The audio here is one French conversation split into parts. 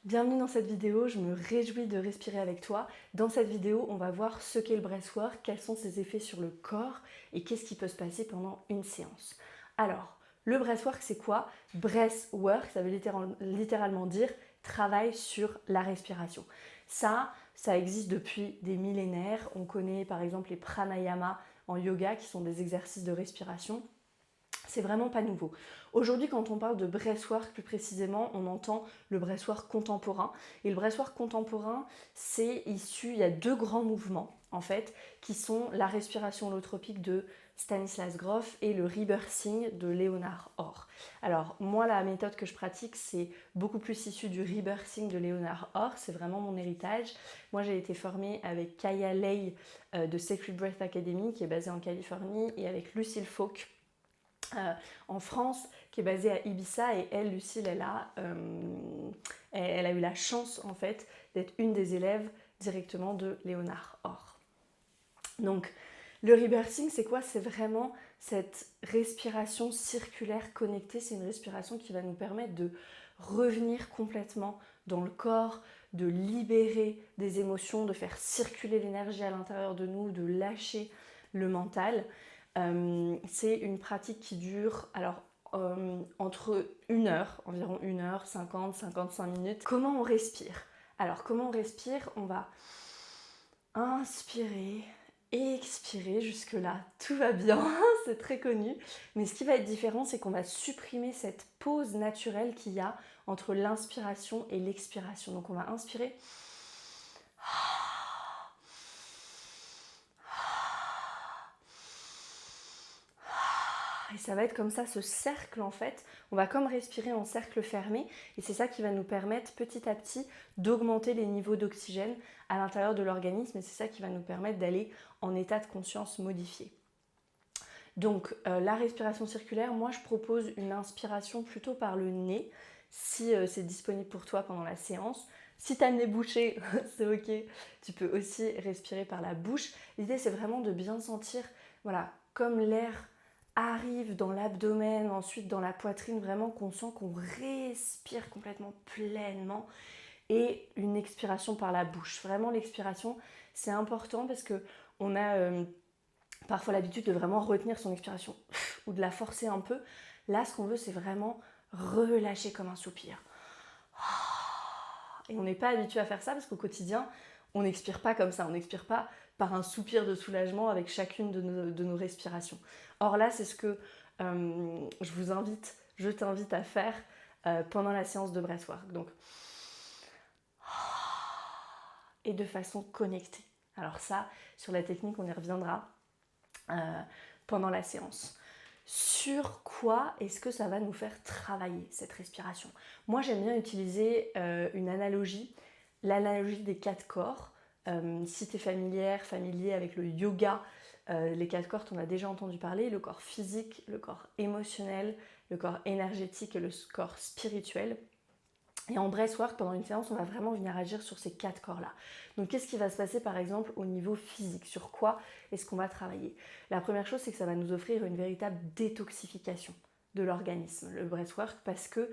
Bienvenue dans cette vidéo, je me réjouis de respirer avec toi. Dans cette vidéo, on va voir ce qu'est le breathwork, quels sont ses effets sur le corps et qu'est-ce qui peut se passer pendant une séance. Alors, le breathwork, c'est quoi? Breathwork, ça veut littéralement dire travail sur la respiration. Ça existe depuis des millénaires. On connaît par exemple les pranayama en yoga qui sont des exercices de respiration. C'est vraiment pas nouveau. Aujourd'hui, quand on parle de breathwork plus précisément, on entend le breathwork contemporain. Et le breathwork contemporain, c'est issu, il y a deux grands mouvements en fait, qui sont la respiration holotropique de Stanislas Grof et le rebirthing de Leonard Orr. Alors moi, la méthode que je pratique, c'est beaucoup plus issu du rebirthing de Leonard Orr, c'est vraiment mon héritage. Moi, j'ai été formée avec Kaya Lei de Sacred Breath Academy, qui est basée en Californie, et avec Lucille Falk, en France, qui est basée à Ibiza, et elle, Lucille, elle a eu la chance en fait d'être une des élèves directement de Leonard Orr. Donc le rebirthing, c'est quoi? C'est vraiment cette respiration circulaire connectée. C'est une respiration qui va nous permettre de revenir complètement dans le corps, de libérer des émotions, de faire circuler l'énergie à l'intérieur de nous, de lâcher le mental. C'est une pratique qui dure entre 1 heure, environ 1 heure, 50, 55 minutes. Comment on respire? Alors, comment on respire? On va inspirer, expirer. Jusque-là, tout va bien, c'est très connu. Mais ce qui va être différent, c'est qu'on va supprimer cette pause naturelle qu'il y a entre l'inspiration et l'expiration. Donc, on va inspirer. Et ça va être comme ça, ce cercle en fait, on va comme respirer en cercle fermé, et c'est ça qui va nous permettre petit à petit d'augmenter les niveaux d'oxygène à l'intérieur de l'organisme, et c'est ça qui va nous permettre d'aller en état de conscience modifié. Donc la respiration circulaire, moi je propose une inspiration plutôt par le nez, si c'est disponible pour toi pendant la séance. Si tu as le nez bouché, c'est ok, tu peux aussi respirer par la bouche. L'idée c'est vraiment de bien sentir, voilà, comme l'air arrive dans l'abdomen, ensuite dans la poitrine, vraiment qu'on sent qu'on respire complètement pleinement, et une expiration par la bouche. Vraiment l'expiration, c'est important parce qu'on a parfois l'habitude de vraiment retenir son expiration ou de la forcer un peu. Là, ce qu'on veut, c'est vraiment relâcher comme un soupir. Et on n'est pas habitué à faire ça parce qu'au quotidien, on n'expire pas comme ça, on n'expire pas par un soupir de soulagement avec chacune de nos respirations. Or là, c'est ce que je t'invite à faire pendant la séance de breathwork. Donc, et de façon connectée. Alors ça, sur la technique, on y reviendra pendant la séance. Sur quoi est-ce que ça va nous faire travailler cette respiration? Moi, j'aime bien utiliser une analogie, l'analogie des 4 corps. Si tu es familier avec le yoga, les 4 corps, tu en as déjà entendu parler, le corps physique, le corps émotionnel, le corps énergétique et le corps spirituel. Et en breathwork, pendant une séance, on va vraiment venir agir sur ces 4 corps-là. Donc qu'est-ce qui va se passer par exemple au niveau physique? Sur quoi est-ce qu'on va travailler? La première chose, c'est que ça va nous offrir une véritable détoxification de l'organisme, le breathwork, parce que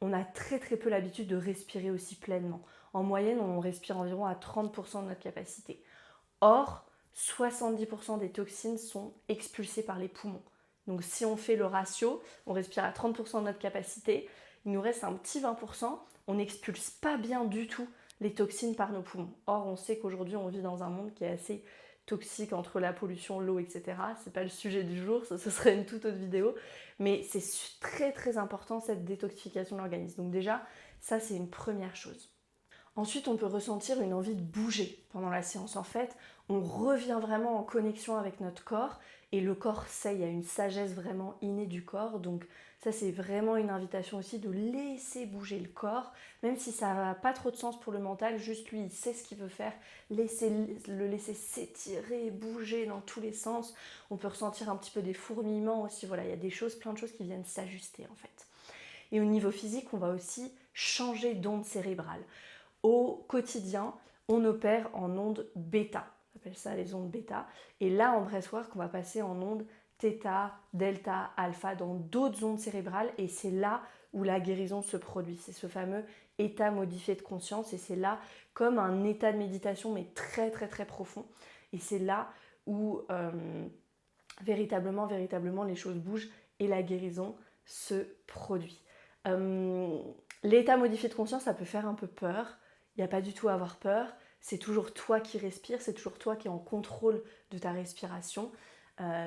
on a très très peu l'habitude de respirer aussi pleinement. En moyenne, on respire environ à 30% de notre capacité. Or, 70% des toxines sont expulsées par les poumons. Donc si on fait le ratio, on respire à 30% de notre capacité, il nous reste un petit 20%, on n'expulse pas bien du tout les toxines par nos poumons. Or, on sait qu'aujourd'hui, on vit dans un monde qui est assez toxique entre la pollution, l'eau, etc. C'est pas le sujet du jour, ça ce serait une toute autre vidéo, mais c'est très très important cette détoxification de l'organisme. Donc déjà, ça c'est une première chose. Ensuite, on peut ressentir une envie de bouger pendant la séance. En fait, on revient vraiment en connexion avec notre corps, et le corps sait, il y a une sagesse vraiment innée du corps. Donc ça, c'est vraiment une invitation aussi de laisser bouger le corps, même si ça n'a pas trop de sens pour le mental, juste lui, il sait ce qu'il veut faire, le laisser s'étirer, bouger dans tous les sens. On peut ressentir un petit peu des fourmillements aussi, voilà, il y a plein de choses qui viennent s'ajuster en fait. Et au niveau physique, on va aussi changer d'onde cérébrale. Au quotidien, on opère en ondes bêta. On appelle ça les ondes bêta. Et là, en breathwork, on va passer en ondes θ, delta, alpha, dans d'autres ondes cérébrales. Et c'est là où la guérison se produit. C'est ce fameux état modifié de conscience et c'est là comme un état de méditation mais très très très profond et c'est là où véritablement les choses bougent et la guérison se produit. L'état modifié de conscience, ça peut faire un peu peur, il n'y a pas du tout à avoir peur, c'est toujours toi qui respires, c'est toujours toi qui es en contrôle de ta respiration.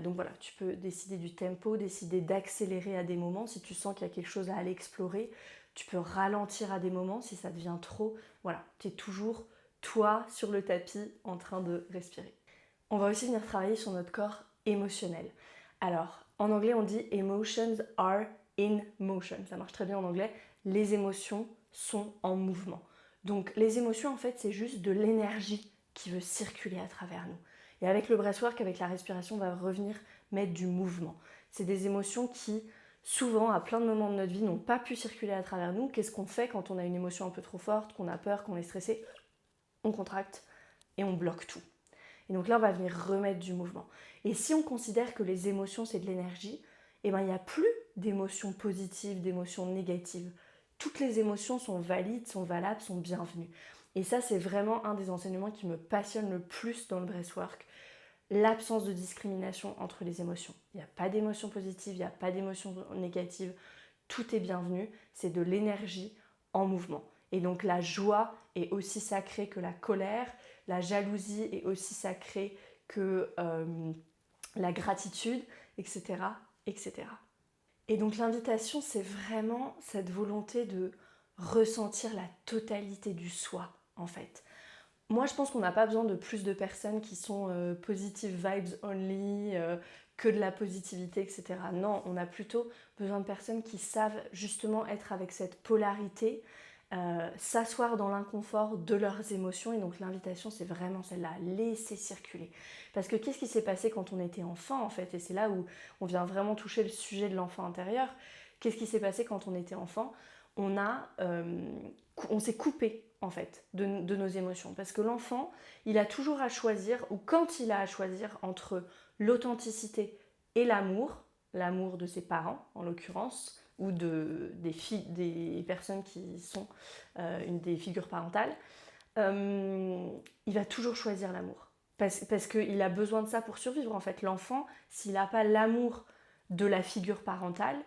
Donc voilà, tu peux décider du tempo, décider d'accélérer à des moments si tu sens qu'il y a quelque chose à aller explorer. Tu peux ralentir à des moments si ça devient trop. Voilà, tu es toujours toi sur le tapis en train de respirer. On va aussi venir travailler sur notre corps émotionnel. Alors, en anglais, on dit emotions are in motion. Ça marche très bien en anglais. Les émotions sont en mouvement. Donc, les émotions, en fait, c'est juste de l'énergie qui veut circuler à travers nous. Et avec le breathwork, avec la respiration, on va revenir mettre du mouvement. C'est des émotions qui, souvent, à plein de moments de notre vie, n'ont pas pu circuler à travers nous. Qu'est-ce qu'on fait quand on a une émotion un peu trop forte, qu'on a peur, qu'on est stressé? On contracte et on bloque tout. Et donc là, on va venir remettre du mouvement. Et si on considère que les émotions, c'est de l'énergie, eh ben, il n'y a plus d'émotions positives, d'émotions négatives. Toutes les émotions sont valides, sont valables, sont bienvenues. Et ça, c'est vraiment un des enseignements qui me passionne le plus dans le breathwork. L'absence de discrimination entre les émotions. Il n'y a pas d'émotions positives, il n'y a pas d'émotions négatives. Tout est bienvenu. C'est de l'énergie en mouvement. Et donc la joie est aussi sacrée que la colère. La jalousie est aussi sacrée que la gratitude, etc., etc. Et donc l'invitation, c'est vraiment cette volonté de ressentir la totalité du soi, en fait. Moi, je pense qu'on n'a pas besoin de plus de personnes qui sont positive vibes only, que de la positivité, etc. Non, on a plutôt besoin de personnes qui savent justement être avec cette polarité, s'asseoir dans l'inconfort de leurs émotions. Et donc l'invitation, c'est vraiment celle-là, laisser circuler. Parce que qu'est-ce qui s'est passé quand on était enfant, en fait? Et c'est là où on vient vraiment toucher le sujet de l'enfant intérieur. Qu'est-ce qui s'est passé quand on était enfant? On s'est coupé en fait de nos émotions parce que l'enfant il a toujours à choisir ou quand il a à choisir entre l'authenticité et l'amour de ses parents en l'occurrence ou des personnes qui sont des figures parentales, il va toujours choisir l'amour parce qu'il a besoin de ça pour survivre en fait. L'enfant, s'il n'a pas l'amour de la figure parentale,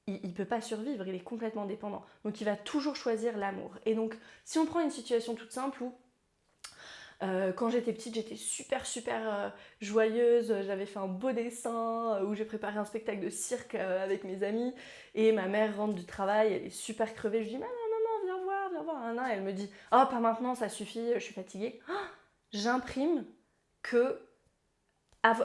il ne peut pas survivre, il est complètement dépendant. Donc il va toujours choisir l'amour. Et donc si on prend une situation toute simple où quand j'étais petite, j'étais super joyeuse, j'avais fait un beau dessin, où j'ai préparé un spectacle de cirque avec mes amis, et ma mère rentre du travail, elle est super crevée, je dis maman, viens voir, elle me dit oh pas maintenant, ça suffit, je suis fatiguée. J'imprime que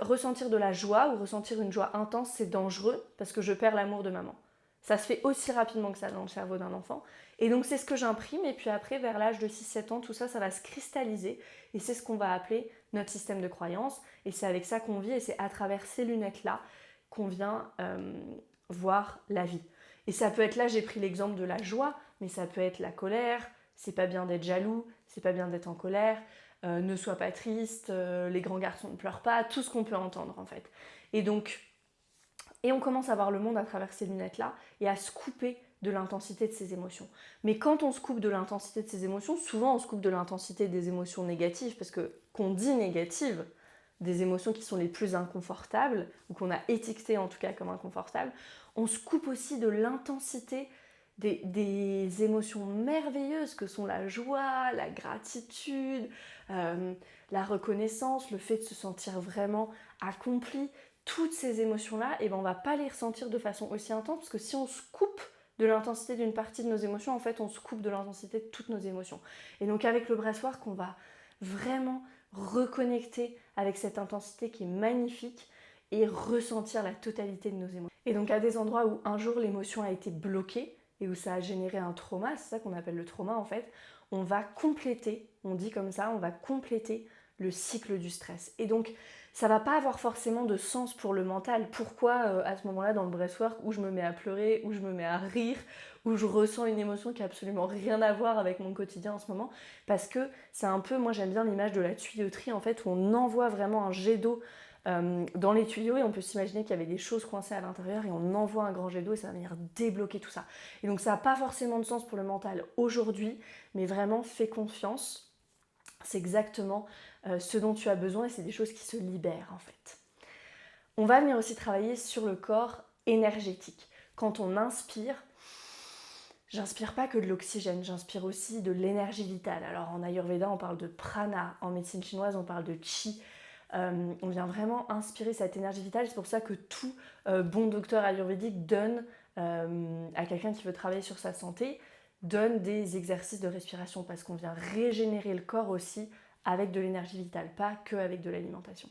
ressentir de la joie ou ressentir une joie intense, c'est dangereux parce que je perds l'amour de maman. Ça se fait aussi rapidement que ça dans le cerveau d'un enfant. Et donc c'est ce que j'imprime et puis après vers l'âge de 6-7 ans, tout ça, ça va se cristalliser et c'est ce qu'on va appeler notre système de croyance et c'est avec ça qu'on vit et c'est à travers ces lunettes-là qu'on vient voir la vie. Et ça peut être là, j'ai pris l'exemple de la joie, mais ça peut être la colère, c'est pas bien d'être jaloux, c'est pas bien d'être en colère, ne sois pas triste, les grands garçons ne pleurent pas, tout ce qu'on peut entendre en fait. Et on commence à voir le monde à travers ces lunettes-là et à se couper de l'intensité de ses émotions. Mais quand on se coupe de l'intensité de ses émotions, souvent on se coupe de l'intensité des émotions négatives, parce que qu'on dit négatives, des émotions qui sont les plus inconfortables, ou qu'on a étiquetées en tout cas comme inconfortables, on se coupe aussi de l'intensité des émotions merveilleuses que sont la joie, la gratitude, la reconnaissance, le fait de se sentir vraiment accompli. Toutes ces émotions-là, on ne va pas les ressentir de façon aussi intense parce que si on se coupe de l'intensité d'une partie de nos émotions, en fait, on se coupe de l'intensité de toutes nos émotions. Et donc avec le breathwork, on va vraiment reconnecter avec cette intensité qui est magnifique et ressentir la totalité de nos émotions. Et donc à des endroits où un jour l'émotion a été bloquée et où ça a généré un trauma, c'est ça qu'on appelle le trauma en fait, on va compléter, on dit comme ça, on va compléter le cycle du stress. Et donc ça va pas avoir forcément de sens pour le mental. Pourquoi à ce moment-là dans le breathwork où je me mets à pleurer, où je me mets à rire, où je ressens une émotion qui a absolument rien à voir avec mon quotidien en ce moment? Parce que c'est un peu, moi j'aime bien l'image de la tuyauterie en fait où on envoie vraiment un jet d'eau dans les tuyaux et on peut s'imaginer qu'il y avait des choses coincées à l'intérieur et on envoie un grand jet d'eau et ça va venir débloquer tout ça. Et donc ça n'a pas forcément de sens pour le mental aujourd'hui, mais vraiment fais confiance. C'est exactement ce dont tu as besoin et c'est des choses qui se libèrent en fait. On va venir aussi travailler sur le corps énergétique. Quand on inspire, j'inspire pas que de l'oxygène, j'inspire aussi de l'énergie vitale. Alors en Ayurveda, on parle de prana, en médecine chinoise, on parle de chi. On vient vraiment inspirer cette énergie vitale. C'est pour ça que tout bon docteur ayurvédique donne à quelqu'un qui veut travailler sur sa santé, donne des exercices de respiration parce qu'on vient régénérer le corps aussi avec de l'énergie vitale, pas que avec de l'alimentation.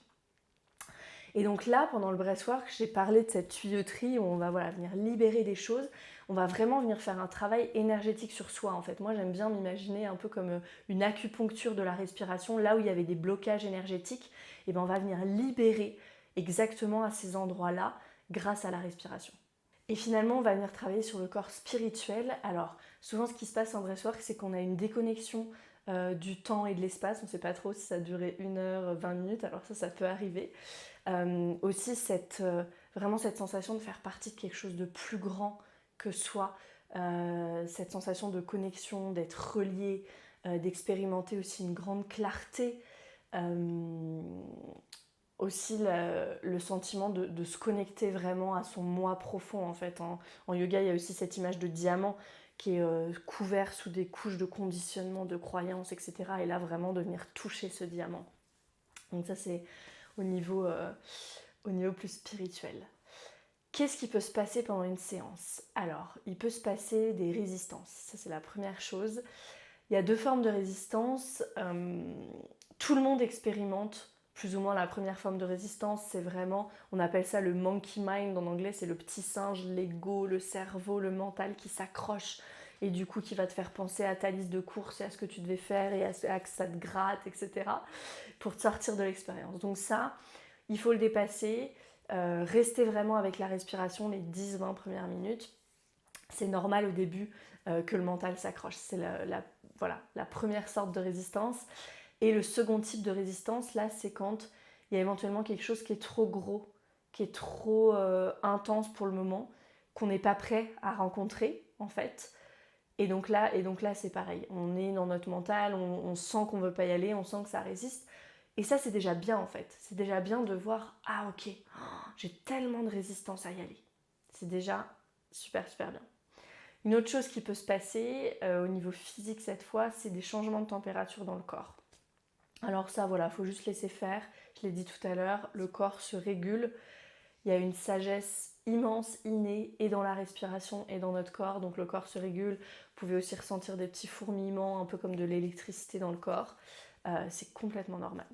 Et donc là, pendant le breathwork, j'ai parlé de cette tuyauterie où on va venir libérer des choses. On va vraiment venir faire un travail énergétique sur soi en fait. Moi, j'aime bien m'imaginer un peu comme une acupuncture de la respiration. Là où il y avait des blocages énergétiques, et ben on va venir libérer exactement à ces endroits-là grâce à la respiration. Et finalement, on va venir travailler sur le corps spirituel. Alors, souvent, ce qui se passe en breathwork, c'est qu'on a une déconnexion du temps et de l'espace. On ne sait pas trop si ça durait 1 heure, 20 minutes. Alors ça peut arriver. Aussi, vraiment cette sensation de faire partie de quelque chose de plus grand que soi. Cette sensation de connexion, d'être relié, d'expérimenter aussi une grande clarté. Aussi le sentiment de se connecter vraiment à son moi profond en fait. En yoga, il y a aussi cette image de diamant qui est couvert sous des couches de conditionnement, de croyances, etc. Et là, vraiment de venir toucher ce diamant. Donc ça, c'est au niveau plus spirituel. Qu'est-ce qui peut se passer pendant une séance? Alors, il peut se passer des résistances. Ça, c'est la première chose. Il y a 2 formes de résistance. Tout le monde expérimente plus ou moins la première forme de résistance. C'est vraiment, on appelle ça le monkey mind en anglais. C'est le petit singe, l'ego, le cerveau, le mental qui s'accroche et du coup qui va te faire penser à ta liste de courses et à ce que tu devais faire et à que ça te gratte, etc. pour te sortir de l'expérience. Donc ça, il faut le dépasser. Rester vraiment avec la respiration les 10-20 premières minutes. C'est normal au début que le mental s'accroche. C'est la première sorte de résistance. Et le second type de résistance, là, c'est quand il y a éventuellement quelque chose qui est trop gros, qui est trop intense pour le moment, qu'on n'est pas prêt à rencontrer, en fait. Et donc là, c'est pareil. On est dans notre mental, on sent qu'on ne veut pas y aller, on sent que ça résiste. Et ça, c'est déjà bien, en fait. C'est déjà bien de voir, ah ok, j'ai tellement de résistance à y aller. C'est déjà super, super bien. Une autre chose qui peut se passer au niveau physique cette fois, c'est des changements de température dans le corps. Alors ça, voilà, il faut juste laisser faire. Je l'ai dit tout à l'heure, le corps se régule. Il y a une sagesse immense, innée, et dans la respiration et dans notre corps. Donc le corps se régule. Vous pouvez aussi ressentir des petits fourmillements, un peu comme de l'électricité dans le corps. C'est complètement normal.